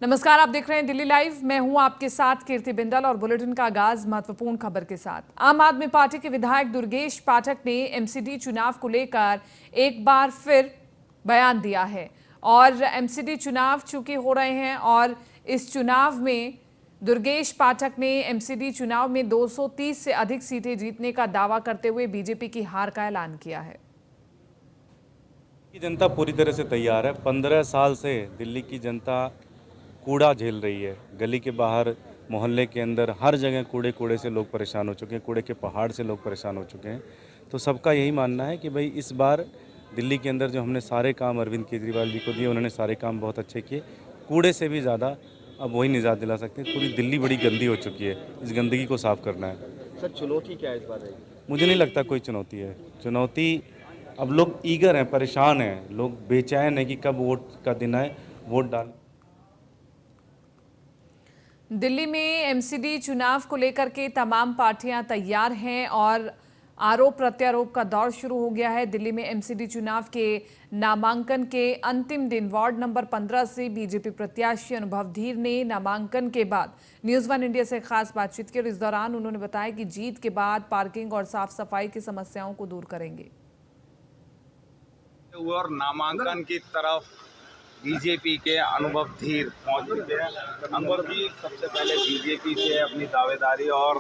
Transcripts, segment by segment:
नमस्कार, आप देख रहे हैं दिल्ली लाइव। मैं हूं आपके साथ कीर्ति बिंदल और बुलेटिन का आगाज महत्वपूर्ण खबर के साथ। आम आदमी पार्टी के विधायक दुर्गेश पाठक ने एमसीडी चुनाव को लेकर एक बार फिर बयान दिया है और एमसीडी चुनाव चूंकि हो रहे हैं और इस चुनाव में दुर्गेश पाठक ने एमसीडी चुनाव में 230 से अधिक सीटें जीतने का दावा करते हुए बीजेपी की हार का ऐलान किया है। जनता पूरी तरह से तैयार है। 15 साल से दिल्ली की जनता कूड़ा झेल रही है। गली के बाहर, मोहल्ले के अंदर, हर जगह कूड़े कूड़े से लोग परेशान हो चुके हैं। कूड़े के पहाड़ से लोग परेशान हो चुके हैं। तो सबका यही मानना है कि भाई इस बार दिल्ली के अंदर जो हमने सारे काम अरविंद केजरीवाल जी को दिए, उन्होंने सारे काम बहुत अच्छे किए। कूड़े से भी ज़्यादा अब वही निजात दिला सकते हैं। पूरी दिल्ली बड़ी गंदी हो चुकी है, इस गंदगी को साफ़ करना है। सर, चुनौती क्या है इस बार? मुझे नहीं लगता कोई चुनौती है। चुनौती, अब लोग ईगर हैं, परेशान हैं, लोग बेचैन हैं कि कब वोट का दिन आए, वोट डाल। दिल्ली में एमसीडी चुनाव को लेकर के तमाम पार्टियां तैयार हैं और आरोप प्रत्यारोप का दौर शुरू हो गया है। दिल्ली में एमसीडी चुनाव के नामांकन के अंतिम दिन वार्ड नंबर 15 से बीजेपी प्रत्याशी अनुभव धीर ने नामांकन के बाद न्यूज़ वन इंडिया से खास बातचीत की और इस दौरान उन्होंने बताया कि जीत के बाद पार्किंग और साफ सफाई की समस्याओं को दूर करेंगे। और नामांकन की तरफ बीजेपी के अनुभव धीर पहुंच चुके हैं। अनुभव धीर, सबसे पहले बीजेपी से अपनी दावेदारी और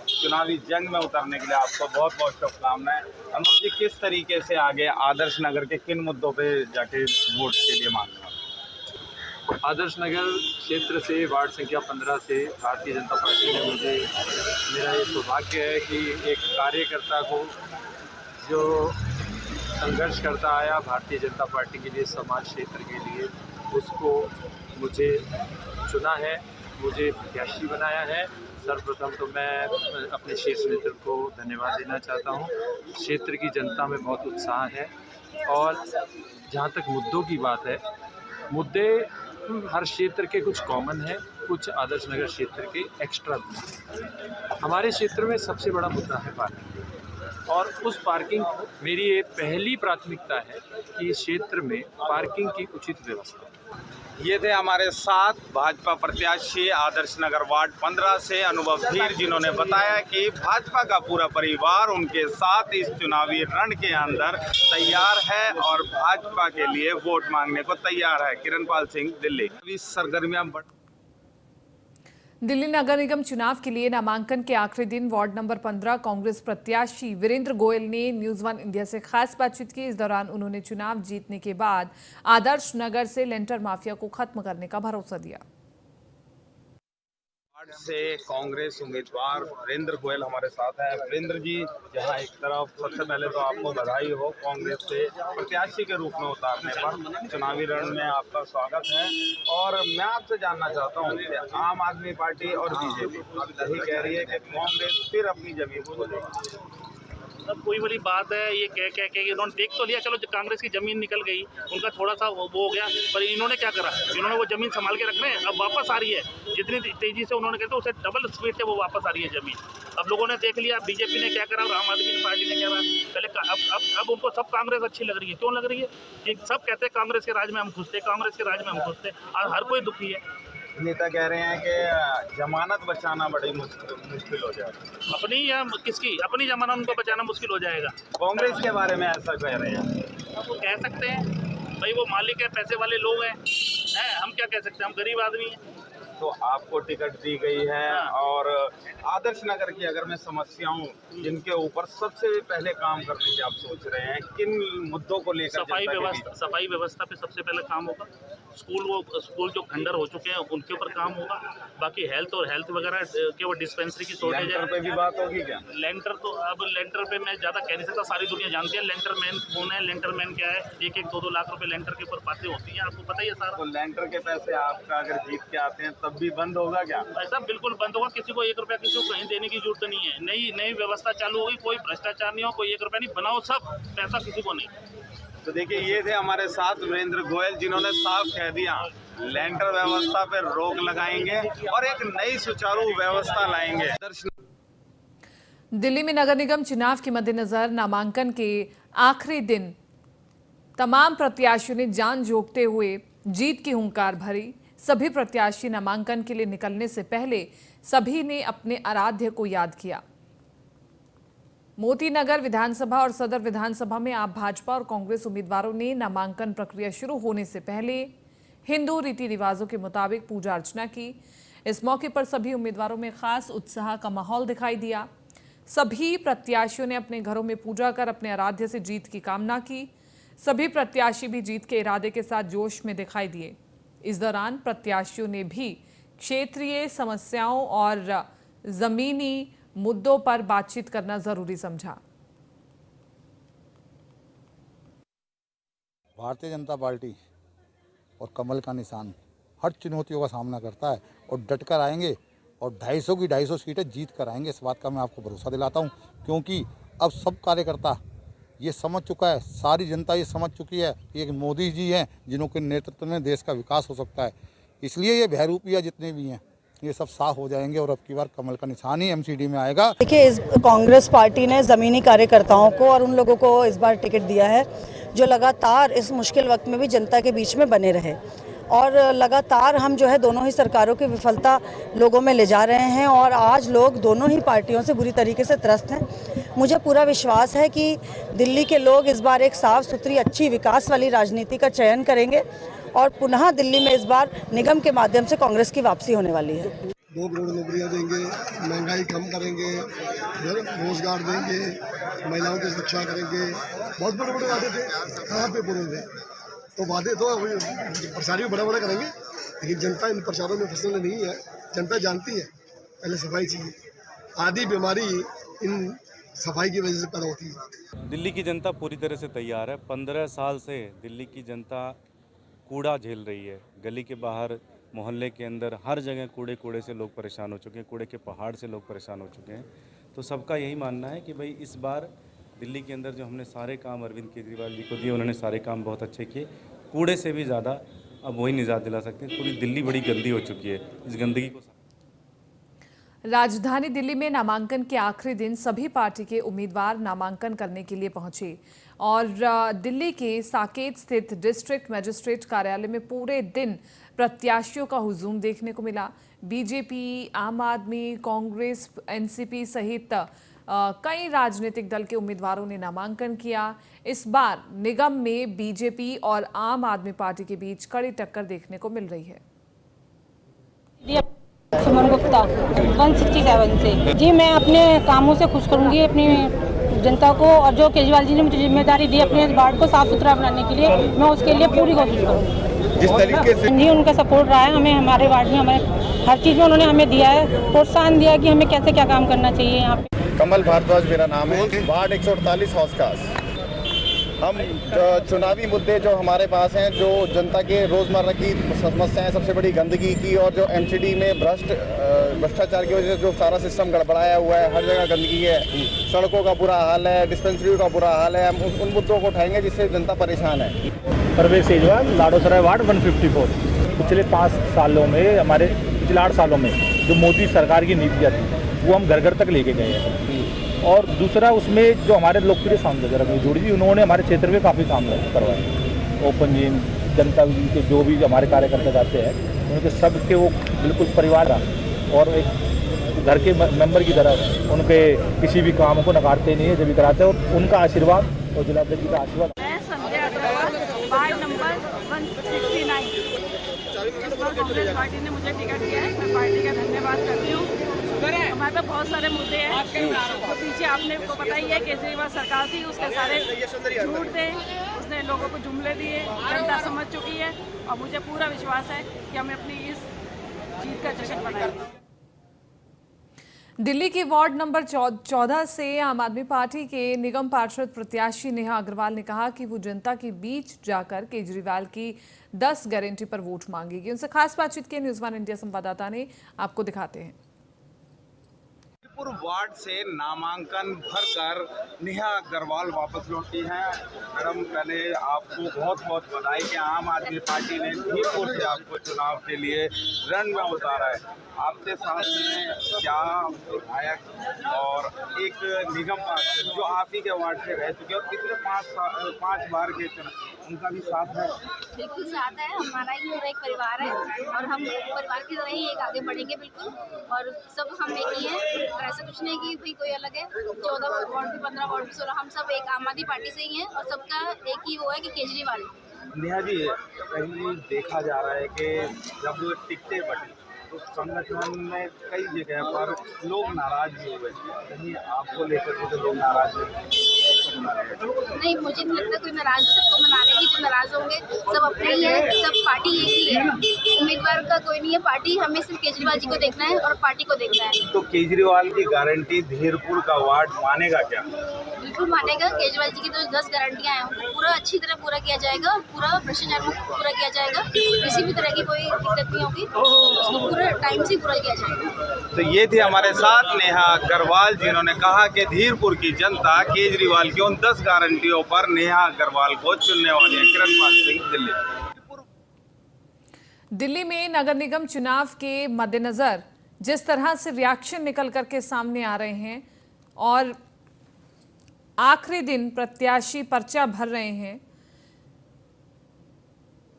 चुनावी जंग में उतरने के लिए आपको बहुत बहुत शुभकामनाएं। अनुभव जी, किस तरीके से आगे आदर्श नगर के किन मुद्दों पे जाके वोट के लिए मांगने वाले? आदर्श नगर क्षेत्र से वार्ड संख्या 15 से भारतीय जनता पार्टी ने मेरा ये सौभाग्य है कि एक कार्यकर्ता को जो संघर्ष करता आया भारतीय जनता पार्टी के लिए, समाज क्षेत्र के लिए, उसको मुझे चुना है, मुझे प्रत्याशी बनाया है। सर्वप्रथम तो मैं अपने शीर्ष नेतृत्व को धन्यवाद देना चाहता हूँ। क्षेत्र की जनता में बहुत उत्साह है और जहाँ तक मुद्दों की बात है, मुद्दे हर क्षेत्र के कुछ कॉमन है, कुछ आदर्श नगर क्षेत्र के एक्स्ट्रा भी हैं। हमारे क्षेत्र में सबसे बड़ा मुद्दा है पार्किंग, और उस पार्किंग, मेरी ये पहली प्राथमिकता है कि इस क्षेत्र में पार्किंग की उचित व्यवस्था। ये थे हमारे साथ भाजपा प्रत्याशी आदर्श नगर वार्ड 15 से अनुभव धीर, जिन्होंने बताया कि भाजपा का पूरा परिवार उनके साथ इस चुनावी रण के अंदर तैयार है और भाजपा के लिए वोट मांगने को तैयार है। किरणपाल सिंह, दिल्ली। अभी सरगर्मियां दिल्ली नगर निगम चुनाव के लिए नामांकन के आखिरी दिन वार्ड नंबर 15 कांग्रेस प्रत्याशी वीरेंद्र गोयल ने न्यूज़ वन इंडिया से खास बातचीत की। इस दौरान उन्होंने चुनाव जीतने के बाद आदर्श नगर से लेंटर माफिया को खत्म करने का भरोसा दिया। से कांग्रेस उम्मीदवार वीरेंद्र गोयल हमारे साथ हैं। वीरेंद्र जी, जहां एक तरफ सबसे पहले तो आपको बधाई हो कांग्रेस से प्रत्याशी के रूप में उतारने पर, चुनावी रण में आपका स्वागत है। और मैं आपसे जानना चाहता हूं कि आम आदमी पार्टी और बीजेपी अब यही कह रही है कि कांग्रेस फिर अपनी जमीन खो देगी। अब कोई बड़ी बात है ये कह के इन्होंने देख तो लिया, चलो कांग्रेस की जमीन निकल गई, उनका थोड़ा सा वो हो गया, पर इन्होंने क्या करा, इन्होंने वो जमीन संभाल के रखना है। अब वापस आ रही है, जितनी तेजी से उन्होंने कहते उससे डबल स्पीड से वो वापस आ रही है जमीन। अब लोगों ने देख लिया बीजेपी ने क्या करा और आम आदमी पार्टी ने क्या करा। पहले अब उनको सब कांग्रेस अच्छी लग रही है। क्यों लग रही है? कि सब कहते हैं कांग्रेस के राज में हम घुसते, कांग्रेस के राज में हम घुसते, और हर कोई दुखी है। नेता कह रहे हैं कि जमानत बचाना बड़ी मुश्किल हो जाएगा। अपनी या किसकी? अपनी जमानत उनको बचाना मुश्किल हो जाएगा। कांग्रेस के बारे में ऐसा कह रहे हैं? वो कह सकते हैं भाई, वो मालिक है, पैसे वाले लोग हैं, हम क्या कह सकते हैं, हम गरीब आदमी हैं। तो आपको टिकट दी गई है और आदर्श नगर की अगर मैं समस्याओं जिनके ऊपर सबसे पहले काम करने की आप सोच रहे हैं, किन मुद्दों को लेकर? सफाई व्यवस्था पे सबसे पहले काम होगा। स्कूल जो खंडर हो चुके हैं उनके ऊपर काम होगा। बाकी हेल्थ वगैरह के वो डिस्पेंसरी की शॉर्टेज है। लेंटर पे भी बात होगी क्या? लेंटर तो अब लेंटर पे मैं ज़्यादा कह नहीं सकता, सारी दुनिया जानती है लेंटर मैन कौन है, लेंटर मैन क्या है। 1-2 लाख रुपए लेंटर के ऊपर बातें होती हैं, आपको पता ही है सारा। तो लेंटर के पैसे आपका अगर जीत के आते हैं तब भी बंद होगा क्या? ऐसा बिल्कुल बंद होगा। किसी को 1 रुपया किसी को कहीं देने की जरूरत नहीं है। नई व्यवस्था चालू होगी, कोई भ्रष्टाचार नहीं हो, कोई 1 रुपया नहीं, बनाओ सब पैसा किसी को नहीं। तो देखिए, ये थे हमारे साथ वीरेंद्र गोयल, जिन्होंने साफ कह दिया लेंटर व्यवस्था पर रोक लगाएंगे और एक नई सुचारू व्यवस्था लाएंगे। दिल्ली में नगर निगम चुनाव के मद्देनजर नामांकन के आखिरी दिन तमाम प्रत्याशियों ने जान जोखते हुए जीत की हुंकार भरी। सभी प्रत्याशी नामांकन के लिए निकलने से पहले सभी ने अपने आराध्य को याद किया। मोती नगर विधानसभा और सदर विधानसभा में आप भाजपा और कांग्रेस उम्मीदवारों ने नामांकन प्रक्रिया शुरू होने से पहले हिंदू रीति रिवाजों के मुताबिक पूजा अर्चना की। इस मौके पर सभी उम्मीदवारों में खास उत्साह का माहौल दिखाई दिया। सभी प्रत्याशियों ने अपने घरों में पूजा कर अपने आराध्य से जीत की कामना की। सभी प्रत्याशी भी जीत के इरादे के साथ जोश में दिखाई दिए। इस दौरान प्रत्याशियों ने भी क्षेत्रीय समस्याओं और जमीनी मुद्दों पर बातचीत करना जरूरी समझा। भारतीय जनता पार्टी और कमल का निशान हर चुनौतियों का सामना करता है और डटकर आएंगे और 250 की 250 सीटें जीत कर आएंगे। इस बात का मैं आपको भरोसा दिलाता हूं, क्योंकि अब सब कार्यकर्ता ये समझ चुका है, सारी जनता ये समझ चुकी है कि एक मोदी जी हैं जिनके नेतृत्व में देश का विकास हो सकता है। इसलिए ये बहरूपिया जितने भी हैं ये सब साफ हो जाएंगे और अब की बार कमल का निशान ही एमसीडी में आएगा। देखिए, इस कांग्रेस पार्टी ने ज़मीनी कार्यकर्ताओं को और उन लोगों को इस बार टिकट दिया है जो लगातार इस मुश्किल वक्त में भी जनता के बीच में बने रहे, और लगातार हम जो है दोनों ही सरकारों की विफलता लोगों में ले जा रहे हैं और आज लोग दोनों ही पार्टियों से बुरी तरीके से त्रस्त हैं। मुझे पूरा विश्वास है कि दिल्ली के लोग इस बार एक साफ सुथरी अच्छी विकास वाली राजनीति का चयन करेंगे और पुनः दिल्ली में इस बार निगम के माध्यम से कांग्रेस की वापसी होने वाली है। 2 करोड़ नौकरियां देंगे, महंगाई कम करेंगे, रोजगार देंगे, महिलाओं की सुरक्षा करेंगे। बहुत बड़े बड़े वादे थे, कहाँ पे पूरे थे? तो वादे तो प्रचार भी बड़ा बड़ा करेंगे, लेकिन जनता इन प्रचारों में फंसने नहीं है। जनता जानती है पहले सफाई चाहिए। आधी बीमारी इन सफाई की वजह से पैदा होती है। दिल्ली की जनता पूरी तरह से तैयार है। 15 साल से दिल्ली की जनता कूड़ा झेल रही है। गली के बाहर, मोहल्ले के अंदर, हर जगह कूड़े से लोग परेशान हो चुके हैं, कूड़े के पहाड़ से लोग परेशान हो चुके हैं। तो सबका यही मानना है कि भाई इस बार दिल्ली के अंदर जो हमने सारे काम अरविंद केजरीवाल जी को दिए, उन्होंने सारे काम बहुत अच्छे किए। कूड़े से भी ज़्यादा अब वही निजात दिला सकते हैं। पूरी दिल्ली बड़ी गंदी हो चुकी है। इस गंदगी को राजधानी दिल्ली में नामांकन के आखिरी दिन सभी पार्टी के उम्मीदवार नामांकन करने के लिए पहुंचे और दिल्ली के साकेत स्थित डिस्ट्रिक्ट मजिस्ट्रेट कार्यालय में पूरे दिन प्रत्याशियों का हुजूम देखने को मिला। बीजेपी, आम आदमी, कांग्रेस, एनसीपी सहित कई राजनीतिक दल के उम्मीदवारों ने नामांकन किया। इस बार निगम में बीजेपी और आम आदमी पार्टी के बीच कड़ी टक्कर देखने को मिल रही है। सुमन गुप्ता 167 से। जी, मैं अपने कामों से खुश करूंगी अपनी जनता को, और जो केजरीवाल जी ने मुझे जिम्मेदारी दी अपने वार्ड को साफ सुथरा बनाने के लिए, मैं उसके लिए पूरी कोशिश करूंगी। जिस तरीके से जी, उनका सपोर्ट रहा है हमें, हमारे वार्ड में हमें हर चीज़ में उन्होंने हमें दिया है, प्रोत्साहन दिया कि हमें कैसे क्या काम करना चाहिए। यहाँ पे कमल भारद्वाज मेरा नाम है, वार्ड 148 हौस खास। हम चुनावी मुद्दे जो हमारे पास हैं, जो जनता के रोज़मर्रा की समस्याएं, सबसे बड़ी गंदगी की और जो एमसीडी में भ्रष्टाचार की वजह से जो सारा सिस्टम गड़बड़ाया हुआ है, हर जगह गंदगी है, सड़कों का बुरा हाल है, डिस्पेंसरी का बुरा हाल है। हम उन मुद्दों को उठाएंगे जिससे जनता परेशान है। परवेश सेजवाल, लाडोसराय वार्ड 154। पिछले 5 सालों में, हमारे पिछले 8 सालों में जो मोदी सरकार की नीतियाँ थी वो हम घर घर तक लेके गए हैं। और दूसरा, उसमें जो हमारे लोकप्रिय सांसद रमेश जोड़ी जी, उन्होंने हमारे क्षेत्र में काफ़ी काम करवाए। ओपन जिम, जनता के जो भी हमारे कार्यकर्ता जाते हैं उनके सबके वो बिल्कुल परिवार और एक घर के मेंबर की तरह उनके किसी भी काम को नकारते नहीं है, जब भी कराते हैं। और उनका आशीर्वाद और जिलाध्यक्ष जी का आशीर्वाद। मैं Sandhya Agarwal, ward number 169। Congress party ने मुझे टिकट दिया है, मैं पार्टी का धन्यवाद करती हूँ। हमारे पास बहुत सारे मुद्दे हैं, तो पीछे आपने को पता ही है केजरीवाल सरकार थी, उसके सारे झूठ थे, उसने लोगों को जुमले दिए, जनता समझ चुकी है और मुझे पूरा विश्वास है कि हमें अपनी इस जीत का जश्न मनाएंगे। दिल्ली के वार्ड नंबर 14 से आम आदमी पार्टी के निगम पार्षद प्रत्याशी नेहा अग्रवाल ने कहा कि वो जनता के बीच जाकर केजरीवाल की 10 गारंटी पर वोट मांगेगी। उनसे खास बातचीत की न्यूज़ 1 इंडिया संवाददाता ने, आपको दिखाते हैं। धीरपुर वार्ड से नामांकन भरकर नेहा अग्रवाल वापस लौटी हैं। मैडम, पहले आपको बहुत बहुत बधाई कि आम आदमी पार्टी ने धीरपुर से आपको चुनाव के लिए रण में उतारा है। आपके साथ में क्या विधायक और एक निगम पार्षद जो आप ही के वार्ड से रह चुके और पिछले 5 बार के चुनाव, उनका भी साथ है? बिल्कुल साथ है, हमारा ही पूरा एक परिवार है और हम परिवार की तरह ही एक आगे बढ़ेंगे बिल्कुल, और सब हम एक ही हैं। और ऐसा कुछ नहीं कि भाई कोई अलग है, 14 वार्ड भी 15 वार्ड भी 16, हम सब एक आम आदमी पार्टी से ही हैं और सबका एक ही वो है कि केजरीवाल। नेहा जी, कहीं देखा जा रहा है कि जब टिकटें बटी तो संगठन में कई जगह पर लोग नाराज भी हुए, कहीं आपको लेकर के तो लोग नाराज नहीं, मुझे नहीं लगता कोई नाराज, सबको मना लेंगे जो नाराज होंगे, सब अपने ही है, सब पार्टी एक ही है, उम्मीदवार का कोई नहीं है, पार्टी हमें सिर्फ केजरीवाल जी को देखना है और पार्टी को देखना है। तो केजरीवाल की गारंटी धीरपुर का वार्ड मानेगा क्या? बिल्कुल मानेगा, केजरीवाल जी की तो 10 गारंटियां हैं, उनको पूरा अच्छी तरह पूरा किया जाएगा, पूरा भ्रष्टाचार मुक्त पूरा किया जाएगा, किसी भी तरह की कोई दिक्कत नहीं होगी, उसको पूरा टाइम से पूरा किया जाएगा। तो ये थी हमारे साथ नेहा अग्रवाल, जिन्होंने कहा कि धीरपुर की जनता केजरीवाल की उन 10 गारंटियों पर नेहा अग्रवाल को चुनने वाली है। किरणपाल सिंह, दिल्ली। दिल्ली में नगर निगम चुनाव के मद्देनजर जिस तरह से रिएक्शन निकल करके सामने आ रहे हैं और आखिरी दिन प्रत्याशी पर्चा भर रहे हैं,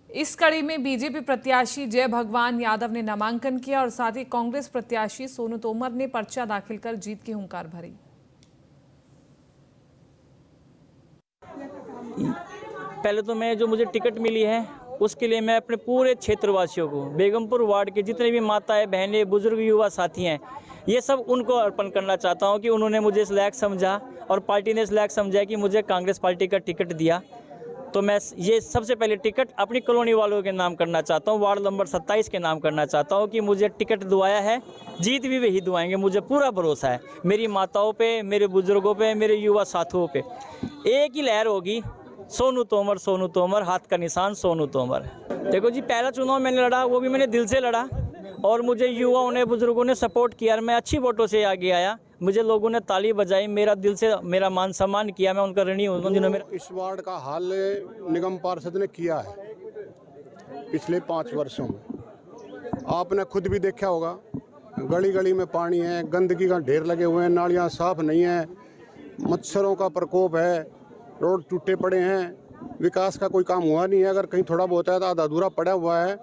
इस कड़ी में बीजेपी प्रत्याशी जय भगवान यादव ने नामांकन किया और साथ ही कांग्रेस प्रत्याशी सोनू तोमर ने पर्चा दाखिल कर जीत की हुंकार भरी। पहले तो मैं जो मुझे टिकट मिली है उसके लिए मैं अपने पूरे क्षेत्रवासियों को, बेगमपुर वार्ड के जितने भी माताएं, बहनें, बुजुर्ग, युवा साथी हैं, ये सब उनको अर्पण करना चाहता हूं कि उन्होंने मुझे इस लायक समझा और पार्टी ने इस लायक समझा कि मुझे कांग्रेस पार्टी का टिकट दिया। तो मैं ये सबसे पहले टिकट अपनी कॉलोनी वालों के नाम करना चाहता हूं, वार्ड नंबर 27 के नाम करना चाहता हूं कि मुझे टिकट दुआया है, जीत भी वही दुआएंगे, मुझे पूरा भरोसा है मेरी माताओं पे, मेरे बुजुर्गों पे, मेरे युवा साथियों पे। एक ही लहर होगी, सोनू तोमर, सोनू तोमर, हाथ का निशान सोनू तोमर। देखो जी, पहला चुनाव मैंने लड़ा, वो भी मैंने दिल से लड़ा और मुझे युवाओं ने, बुजुर्गों ने सपोर्ट किया और मैं अच्छी वोटों से आगे आया। मुझे लोगों ने ताली बजाई, मेरा दिल से मेरा मान सम्मान किया, मैं उनका ऋणी हूँ जिन्होंने मेरा। इस वार्ड का हाल निगम पार्षद ने किया है पिछले 5 वर्षों में। आपने खुद भी देखा होगा, गली गली में पानी है, गंदगी का ढेर लगे हुए हैं, नालियाँ साफ नहीं है, मच्छरों का प्रकोप है, रोड टूटे पड़े हैं, विकास का कोई काम हुआ नहीं है। अगर कहीं थोड़ा बहुत है तो आधा अधूरा पड़ा हुआ है।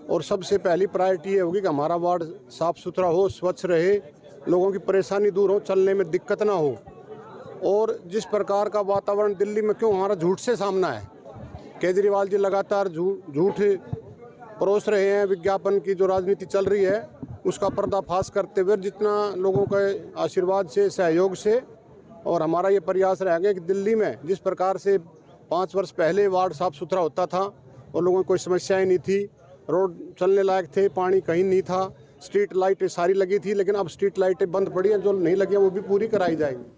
और सबसे पहली प्रायोरिटी ये होगी कि हमारा वार्ड साफ़ सुथरा हो, स्वच्छ रहे, लोगों की परेशानी दूर हो, चलने में दिक्कत ना हो। और जिस प्रकार का वातावरण दिल्ली में क्यों हमारा झूठ से सामना है, केजरीवाल जी लगातार झूठ परोस रहे हैं, विज्ञापन की जो राजनीति चल रही है उसका पर्दाफाश करते हुए जितना लोगों के आशीर्वाद से, सहयोग से और हमारा ये प्रयास रहेगा कि दिल्ली में जिस प्रकार से 5 वर्ष पहले वार्ड साफ़ सुथरा होता था और लोगों को कोई समस्याएं नहीं थी, रोड चलने लायक थे, पानी कहीं नहीं था, स्ट्रीट लाइटें सारी लगी थी, लेकिन अब स्ट्रीट लाइटें बंद पड़ी हैं, जो नहीं लगी हैं वो भी पूरी कराई जाएंगी।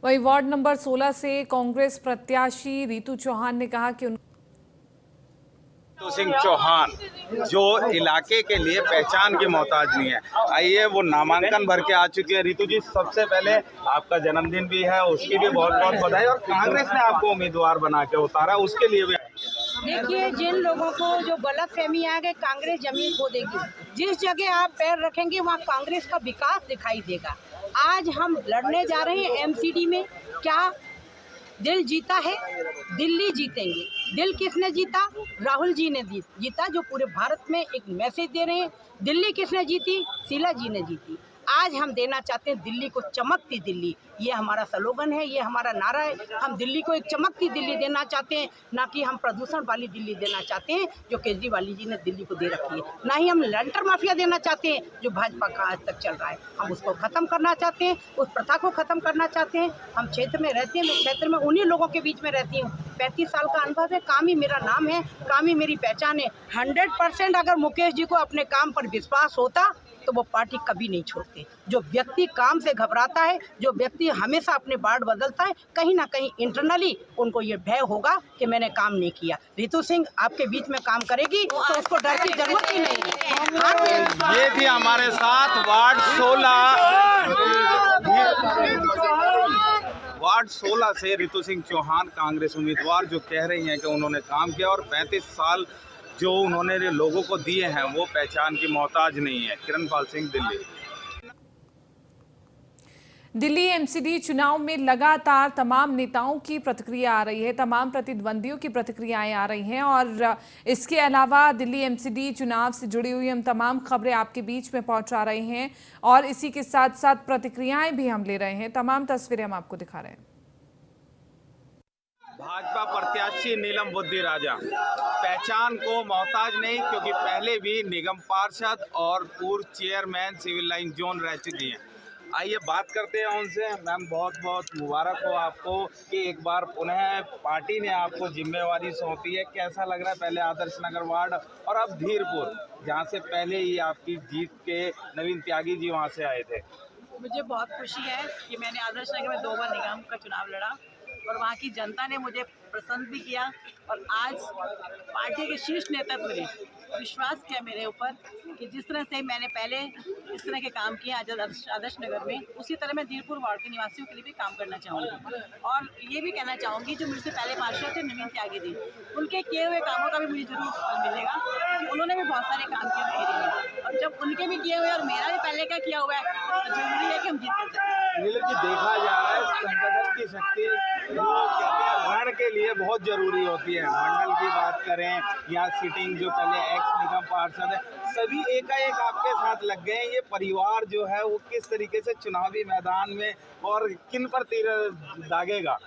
वही वार्ड नंबर 16 से कांग्रेस प्रत्याशी रितु चौहान ने कहा कि रितु सिंह चौहान जो इलाके के लिए पहचान की मोहताज नहीं है, आइए वो नामांकन भर के आ चुकी है। रितु जी, सबसे पहले आपका जन्मदिन भी है, उसकी भी बहुत बहुत बधाई, और कांग्रेस ने आपको उम्मीदवार बना के उतारा, उसके लिए भी। देखिए, जिन लोगों को जो गलत फहमी आ गई कांग्रेस जमीन खो देगी, जिस जगह आप पैर रखेंगे वहाँ कांग्रेस का विकास दिखाई देगा। आज हम लड़ने जा रहे हैं एमसीडी में, क्या दिल जीता है? दिल्ली जीतेंगे। दिल किसने जीता? राहुल जी ने जीता, जो पूरे भारत में एक मैसेज दे रहे हैं। दिल्ली किसने जीती? शीला जी ने जीती। आज हम देना चाहते हैं दिल्ली को चमकती दिल्ली, ये हमारा स्लोगन है, ये हमारा नारा है। हम दिल्ली को एक चमकती दिल्ली देना चाहते हैं, ना कि हम प्रदूषण वाली दिल्ली देना चाहते हैं जो केजरीवाल जी ने दिल्ली को दे रखी है। ना ही हम लंटर माफिया देना चाहते हैं जो भाजपा का आज तक चल रहा है। हम उसको ख़त्म करना चाहते हैं, उस प्रथा को ख़त्म करना चाहते हैं। हम क्षेत्र में रहते हैं, मैं क्षेत्र में उन्हीं लोगों के बीच में रहती हूँ। 35 साल का अनुभव है, काम ही मेरा नाम है, काम ही मेरी पहचान है। 100% अगर मुकेश जी को अपने काम पर विश्वास होता तो वो पार्टी कभी नहीं छोड़ते। जो व्यक्ति काम से घबराता है, जो व्यक्ति हमेशा अपने वार्ड बदलता है, कहीं ना कहीं इंटरनली उनको ये भय होगा कि मैंने काम नहीं किया। रितु सिंह आपके बीच में काम करेगी तो उसको डर की जरूरत ही नहीं है। ये थी हमारे साथ वार्ड 16 वार्ड 16 से रितु सिंह चौहान कांग्रेस उम्मीदवार जो कह रही हैं कि उन्होंने काम किया और 35 साल जो उन्होंने लोगों को दिए हैं वो पहचान की मोहताज नहीं है। किरणपाल सिंह, दिल्ली। दिल्ली एमसीडी चुनाव में लगातार तमाम नेताओं की प्रतिक्रिया आ रही है, तमाम प्रतिद्वंदियों की प्रतिक्रियाएं आ रही हैं और इसके अलावा दिल्ली एमसीडी चुनाव से जुड़ी हुई हम तमाम खबरें आपके बीच में पहुंचा रहे हैं और इसी के साथ साथ प्रतिक्रियाएं भी हम ले रहे हैं। तमाम तस्वीरें हम आपको दिखा रहे हैं। भाजपा प्रत्याशी नीलम बुद्धि राजा पहचान को मोहताज नहीं, क्योंकि पहले भी निगम पार्षद और पूर्व चेयरमैन सिविल लाइन जोन रह चुकी हैं। आइए बात करते हैं उनसे। मैम, बहुत बहुत मुबारक हो आपको कि एक बार पुनः पार्टी ने आपको जिम्मेवारी सौंपी है। कैसा लग रहा है? पहले आदर्श नगर वार्ड और अब धीरपुर, जहां से पहले ही आपकी जीत के नवीन त्यागी जी वहां से आए थे। मुझे बहुत खुशी है कि मैंने आदर्श नगर में 2 बार निगम का चुनाव लड़ा और वहाँ की जनता ने मुझे पसंद भी किया और आज पार्टी के शीर्ष नेतृत्व ने विश्वास किया मेरे ऊपर कि जिस तरह से मैंने पहले इस तरह के काम किए आदर्श नगर में, उसी तरह मैं धीरपुर वार्ड के निवासियों के लिए भी काम करना चाहूँगी। और ये भी कहना चाहूँगी जो मुझसे पहले पार्षद थे नवीन त्यागी जी, उनके किए हुए कामों का भी मुझे जरूर फल मिलेगा। उन्होंने भी बहुत सारे काम किए मेरे लिए और जब उनके भी किए हुए और मेरा भी पहले का किया हुआ है तो जरूरी है कि हम जीत कर जाए। नीलम जी, देखा जा रहा है संगठन की शक्ति जो कहते हैं रण के लिए बहुत जरूरी होती है। मंडल की बात करें या सिटिंग जो पहले एक्स निगम पार्षद है, सभी एकाएक आपके साथ लग गए हैं। ये परिवार जो है वो किस तरीके से चुनावी मैदान में और किन पर तीर दागेगा?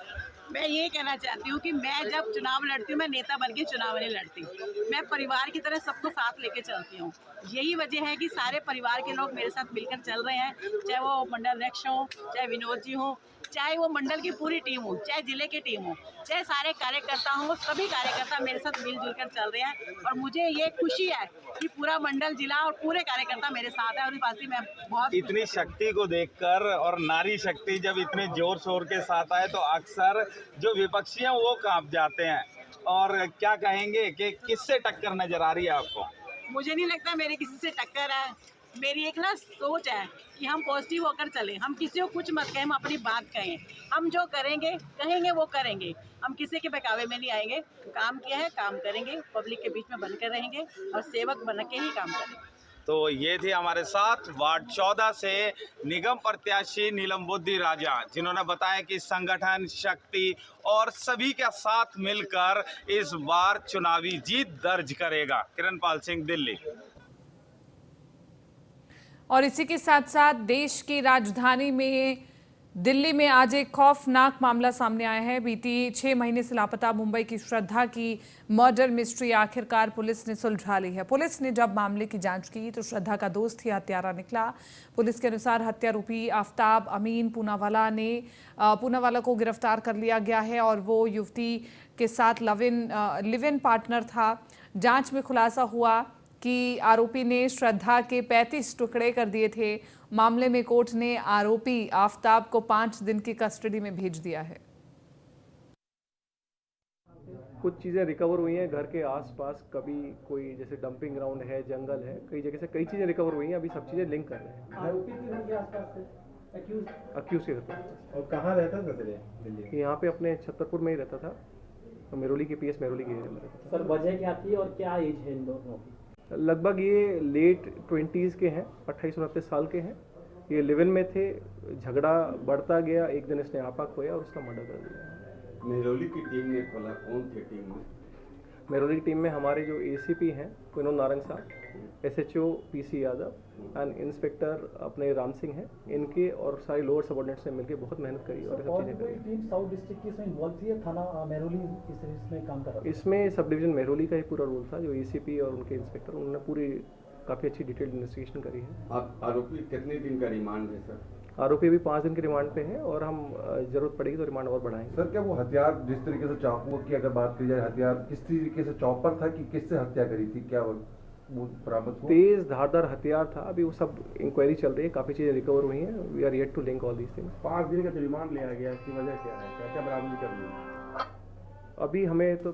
मैं ये कहना चाहती हूँ कि मैं जब चुनाव लड़ती हूँ मैं नेता बन के चुनाव नहीं लड़ती, मैं परिवार की तरह सबको साथ लेके चलती हूँ। यही वजह है कि सारे परिवार के लोग मेरे साथ मिलकर चल रहे हैं, चाहे वो मंडल अध्यक्ष हो, चाहे विनोद जी हो, चाहे वो मंडल की पूरी टीम हो, चाहे जिले की टीम हो, चाहे सारे कार्यकर्ता हो, सभी कार्यकर्ता मेरे साथ मिलजुल कर चल रहे हैं और मुझे ये खुशी है कि पूरा मंडल, जिला और पूरे कार्यकर्ता मेरे साथ है और इस बात से मैं बहुत। इतनी शक्ति को देखकर और नारी शक्ति जब इतने जोर शोर के साथ आए तो अक्सर जो विपक्षी हैं वो कांप जाते हैं। और क्या कहेंगे कि किससे टक्कर नजर आ रही है आपको? मुझे नहीं लगता मेरे किसी से टक्कर है। मेरी एक ना सोच है कि हम पॉजिटिव होकर चलें, हम किसी को कुछ मत कहें, हम अपनी बात कहें। हम जो कहेंगे वो करेंगे, हम किसी के बहकावे में नहीं आएंगे। काम किया है, काम करेंगे, पब्लिक के बीच में बनकर रहेंगे और सेवक बन के ही काम करेंगे। तो ये थे हमारे साथ वार्ड 14 से निगम प्रत्याशी नीलम बुद्धि राजा, जिन्होंने बताया कि संगठन, शक्ति और सभी के साथ मिलकर इस बार चुनावी जीत दर्ज करेगा। किरणपाल सिंह, दिल्ली। और इसी के साथ साथ देश की राजधानी में दिल्ली में आज एक खौफनाक मामला सामने आया है। बीती 6 महीने से लापता मुंबई की श्रद्धा की मर्डर मिस्ट्री आखिरकार पुलिस ने सुलझा ली है। पुलिस ने जब मामले की जांच की तो श्रद्धा का दोस्त ही हत्यारा निकला। पुलिस के अनुसार हत्यारोपी आफ्ताब अमीन पूनावाला को गिरफ्तार कर लिया गया है और वो युवती के साथ लिव इन पार्टनर था। जांच में खुलासा हुआ कि आरोपी ने श्रद्धा के 35 टुकड़े कर दिए थे। मामले में कोर्ट ने आरोपी आफ्ताब को 5 दिन की कस्टडी में भेज दिया है। कुछ चीज़ें रिकवर हुई हैं घर के आसपास, कभी कोई जैसे डंपिंग ग्राउंड है, जंगल है, कई जगह से कई चीज़ें रिकवर हुई हैं। अभी सब चीज़ें लिंक कर रहे हैं। आरोपी के घर के आसपास से अक्यूज के घर पर। और कहाँ रहता था दिल्ली? यहाँ पे अपने छतरपुर में ही रहता था, तो मेरोली की PS मेरोली के एरिया में रहता था। सर, वजह क्या थी और क्या एज है इन दोनों की? लगभग ये लेट 20s के हैं, 28-29 साल के हैं। ये लिव इन में थे, झगड़ा बढ़ता गया, एक दिन इसने आपा खोया और उसका मर्डर कर दिया। मेरोली की टीम ने खोला, कौन थे टीम में? मेरोली की टीम में हमारे जो ACP हैं विनोद नारंग साहब, SHO PC Yadav and inspector अपने राम सिंह हैं, इनके और सारे लोअर सबऑर्डिनेट्स ने मिलकर बहुत मेहनत करी और सब चीज़ें करी। टीम साउथ डिस्ट्रिक्ट की इसमें इन्वॉल्व थी, थाना मेरोली इसमें काम कर रहा था? इसमें सब डिवीजन मेरोली का ही पूरा रोल था। जो ACP और उनके इंस्पेक्टर, उन्होंने पूरी काफ़ी अच्छी डिटेल्ड इन्वेस्टिगेशन करी है। आरोपी कितने दिन का रिमांड है सर? आरोपी अभी 5 दिन के रिमांड पे है और हम जरूरत पड़ेगी तो रिमांड और बढ़ाएंगे। सर, क्या वो हथियार जिस तरीके से चाकू की अगर बात की जाए, हथियार किस तरीके से चॉपर था कि किससे हत्या करी थी, क्या वो बरामद हुआ? तेज धारदार हथियार था। अभी वो सब इंक्वायरी चल रही है, काफ़ी चीज़ें रिकवर हुई हैं। We are yet to link all these things. 5 दिन का जो रिमांड लिया गया, इसकी वजह क्या है? क्या क्या बरामदी कर ली? अभी हमें तो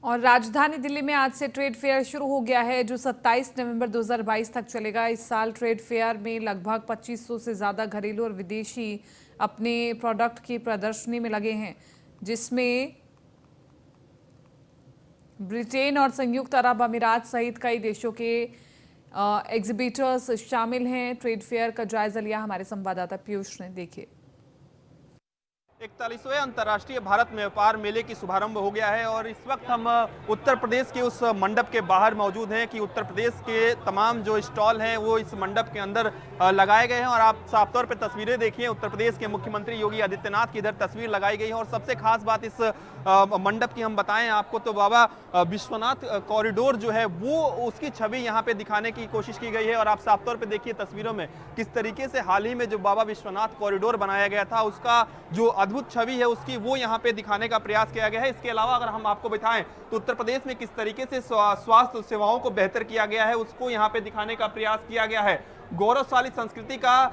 और राजधानी दिल्ली में आज से ट्रेड फेयर शुरू हो गया है जो 27 नवंबर 2022 तक चलेगा। इस साल ट्रेड फेयर में लगभग 2500 से ज़्यादा घरेलू और विदेशी अपने प्रोडक्ट की प्रदर्शनी में लगे हैं, जिसमें ब्रिटेन और संयुक्त अरब अमीरात सहित कई देशों के एग्जिबिटर्स शामिल हैं। ट्रेड फेयर का जायजा लिया हमारे संवाददाता पीयूष ने। देखिए, 41वें अंतर्राष्ट्रीय भारत व्यापार मेले की शुभारंभ हो गया है और इस वक्त हम उत्तर प्रदेश के उस मंडप के बाहर मौजूद हैं कि उत्तर प्रदेश के तमाम जो स्टॉल हैं वो इस मंडप के अंदर लगाए गए हैं। और आप साफ तौर पे तस्वीरें देखिए, उत्तर प्रदेश के मुख्यमंत्री योगी आदित्यनाथ की इधर तस्वीर लगाई गई है। और सबसे खास बात इस मंडप की हम बताएं आपको तो बाबा विश्वनाथ कॉरिडोर जो है वो उसकी छवि यहाँ पे दिखाने की कोशिश की गई है। और आप साफ तौर पे देखिए तस्वीरों में किस तरीके से हाल ही में जो बाबा विश्वनाथ कॉरिडोर बनाया गया था उसका जो अद्भुत छवि है उसकी वो यहाँ पे दिखाने का प्रयास किया गया है। इसके अलावा अगर हम आपको बताएं तो उत्तर प्रदेश में किस तरीके से स्वास्थ्य सेवाओं को बेहतर किया गया है उसको यहाँ पे दिखाने का प्रयास किया गया है। गौरवशाली संस्कृति का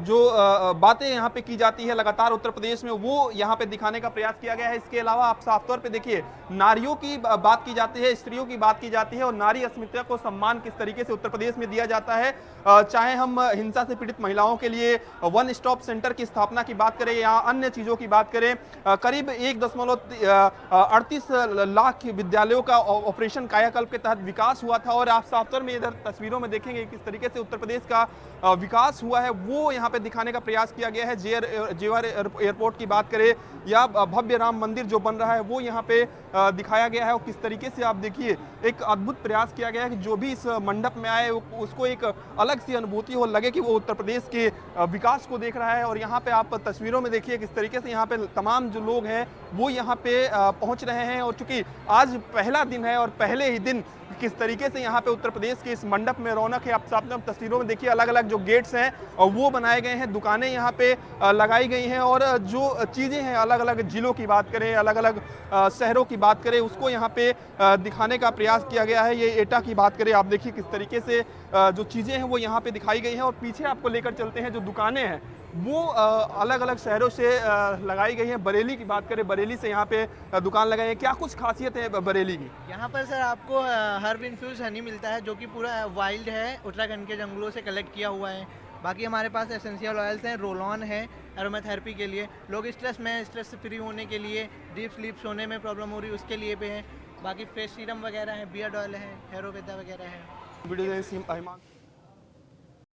जो बातें यहाँ पे की जाती है लगातार उत्तर प्रदेश में, वो यहाँ पे दिखाने का प्रयास किया गया है। इसके अलावा आप साफ तौर पे देखिए, नारियों की बात की जाती है, स्त्रियों की बात की जाती है और नारी अस्मिता को सम्मान किस तरीके से उत्तर प्रदेश में दिया जाता है। चाहे हम हिंसा से पीड़ित महिलाओं के लिए वन स्टॉप सेंटर की स्थापना की बात करें या अन्य चीज़ों की बात करें, करीब 1.38 लाख विद्यालयों का ऑपरेशन कायाकल्प के तहत विकास हुआ था। और आप साफ तौर में इधर तस्वीरों में देखेंगे किस तरीके से उत्तर प्रदेश का विकास हुआ है वो यहाँ पे दिखाने का प्रयास किया गया है। जेवर एयरपोर्ट की बात करें या भव्य राम मंदिर जो बन रहा है वो यहाँ पे दिखाया गया है। और किस तरीके से आप देखिए एक अद्भुत प्रयास किया गया है कि जो भी इस मंडप में आए उसको एक अलग सी अनुभूति हो, लगे कि वो उत्तर प्रदेश के विकास को देख रहा है। और यहाँ पे आप तस्वीरों में देखिए किस तरीके से यहाँ पे तमाम जो लोग हैं वो यहाँ पे पहुँच रहे हैं। और चूंकि आज पहला दिन है और पहले ही दिन किस तरीके से यहाँ पे उत्तर प्रदेश के इस मंडप में रौनक है। आप सामने तस्वीरों में देखिए अलग अलग जो गेट्स हैं वो बनाए गए हैं, दुकानें यहाँ पे लगाई गई हैं और जो चीज़ें हैं अलग अलग जिलों की बात करें, अलग अलग शहरों की बात करें, उसको यहाँ पे दिखाने का प्रयास किया गया है। ये एटा की बात करें, आप देखिए किस तरीके से जो चीज़ें हैं वो यहाँ पे दिखाई गई हैं। और पीछे आपको लेकर चलते हैं, जो दुकानें हैं वो अलग अलग शहरों से लगाई गई हैं। बरेली की बात करें, बरेली से यहाँ पे दुकान लगाई है। क्या कुछ खासियत है बरेली की? यहाँ पर सर आपको हर्ब इन्फ्यूज हनी मिलता है जो कि पूरा वाइल्ड है, उत्तराखंड के जंगलों से कलेक्ट किया हुआ है। बाकी हमारे पास एसेंशियल ऑयल्स हैं, रोल ऑन है एरोमाथेरेपी के लिए, लोग स्ट्रेस से फ्री होने के लिए, डीप स्लीप सोने में प्रॉब्लम हो रही है उसके लिए भी है। बाकी फेस सीरम वगैरह है, बियर्ड ऑयल है, हेरोवेदा वगैरह है।